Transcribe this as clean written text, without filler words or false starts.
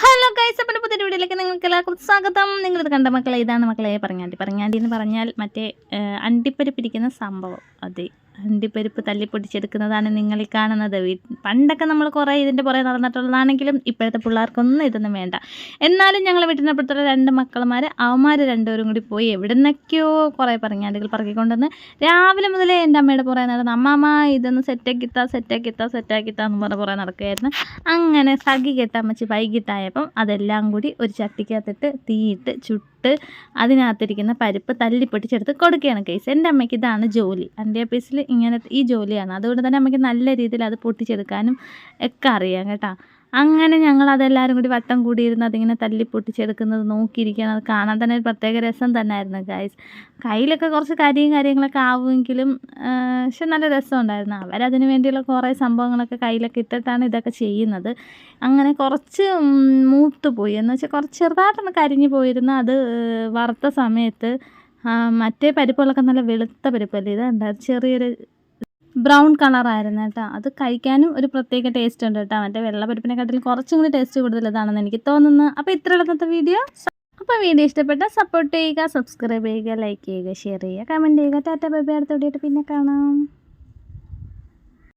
Hello guys, അപ്പോൾ പുതിയ വീഡിയോയിലേക്ക് നിങ്ങൾക്ക് എല്ലാവർക്കും സ്വാഗതം. നിങ്ങളിത് കണ്ട മക്കളെ, ഇതാണ് മക്കളെ പറങ്ങാണ്ടി എന്ന് പറഞ്ഞാൽ മറ്റേ അണ്ടിപ്പരിപ്പ് ഇരിക്കുന്ന സംഭവം. അതെ, അണ്ടിപ്പരിപ്പ് തല്ലിപ്പൊട്ടിച്ചെടുക്കുന്നതാണ് നിങ്ങൾ ഈ കാണുന്നത്. പണ്ടൊക്കെ നമ്മൾ കുറേ ഇതിൻ്റെ പുറകെ നടന്നിട്ടുള്ളതാണെങ്കിലും ഇപ്പോഴത്തെ പിള്ളേർക്കൊന്നും ഇതൊന്നും വേണ്ട. എന്നാലും ഞങ്ങൾ വീട്ടിനപ്പുറത്തുള്ള രണ്ട് മക്കളമാർ അവന്മാർ രണ്ടുപേരും കൂടി പോയി എവിടെ നിന്നൊക്കെയോ കുറേ പറങ്ങാണ്ടികൾ പറക്കിക്കൊണ്ടുവന്ന് രാവിലെ മുതലേ എൻ്റെ അമ്മയുടെ പുറകെ നടന്ന് അമ്മാമ്മ ഇതൊന്ന് സെറ്റാക്കിത്താന്ന് പറഞ്ഞ പുറകെ നടക്കുകയായിരുന്നു. അങ്ങനെ സഖി കെട്ട അമ്മച്ചി വൈകിട്ടായപ്പം അതെല്ലാം കൂടി ഒരു ചട്ടിക്കകത്തിട്ട് തീയിട്ട് ചുട്ട് അതിനകത്തിരിക്കുന്ന പരിപ്പ് തല്ലിപ്പൊട്ടിച്ചെടുത്ത് കൊടുക്കുകയാണ് കേസ്. എൻ്റെ അമ്മയ്ക്ക് ഇതാണ് ജോലി. എൻ്റെ ഓഫീസിൽ ഇങ്ങനത്തെ ഈ ജോലിയാണ്. അതുകൊണ്ട് തന്നെ അമ്മയ്ക്ക് നല്ല രീതിയിൽ അത് പൊട്ടിച്ചെടുക്കാനും ഒക്കെ അറിയാം കേട്ടോ. അങ്ങനെ ഞങ്ങളതെല്ലാവരും കൂടി വട്ടം കൂടിയിരുന്ന് അതിങ്ങനെ തല്ലിപ്പൊട്ടിച്ചെടുക്കുന്നത് നോക്കിയിരിക്കണം. അത് കാണാൻ തന്നെ ഒരു പ്രത്യേക രസം തന്നെയായിരുന്നു ഗൈസ്. കയ്യിലൊക്കെ കുറച്ച് കാര്യങ്ങളൊക്കെ ആവുമെങ്കിലും പക്ഷെ നല്ല രസമുണ്ടായിരുന്നു. അവരതിന് വേണ്ടിയുള്ള കുറേ സംഭവങ്ങളൊക്കെ കയ്യിലൊക്കെ ഇട്ടിട്ടാണ് ഇതൊക്കെ ചെയ്യുന്നത്. അങ്ങനെ കുറച്ച് മൂത്തുപോയി എന്ന് വെച്ചാൽ കുറച്ച് ചെറുതായിട്ടൊന്ന് കരിഞ്ഞു പോയിരുന്നു. അത് വറുത്ത സമയത്ത് മറ്റേ പരിപ്പുകളൊക്കെ നല്ല വെളുത്ത പരിപ്പല്ലേ, ഇതുണ്ടായിരുന്നു ചെറിയൊരു ബ്രൗൺ കളറായിരുന്നു കേട്ടോ. അത് കഴിക്കാനും ഒരു പ്രത്യേക ടേസ്റ്റ് ഉണ്ട് കേട്ടോ. മറ്റേ വെള്ളപ്പരിപ്പിനെക്കാട്ടിലും കുറച്ചും കൂടി ടേസ്റ്റ് കൂടുതൽ ഇതാണെന്ന് എനിക്ക് തോന്നുന്നു. അപ്പോൾ ഇത്രയുള്ള ഇന്നത്തെ വീഡിയോ. അപ്പോൾ വീഡിയോ ഇഷ്ടപ്പെട്ടാൽ സപ്പോർട്ട് ചെയ്യുക, സബ്സ്ക്രൈബ് ചെയ്യുക, ലൈക്ക് ചെയ്യുക, ഷെയർ ചെയ്യുക, കമൻറ്റ് ചെയ്യുക. Tata bye bye. അടുത്ത വീഡിയോ ആയിട്ട് പിന്നെ കാണാം.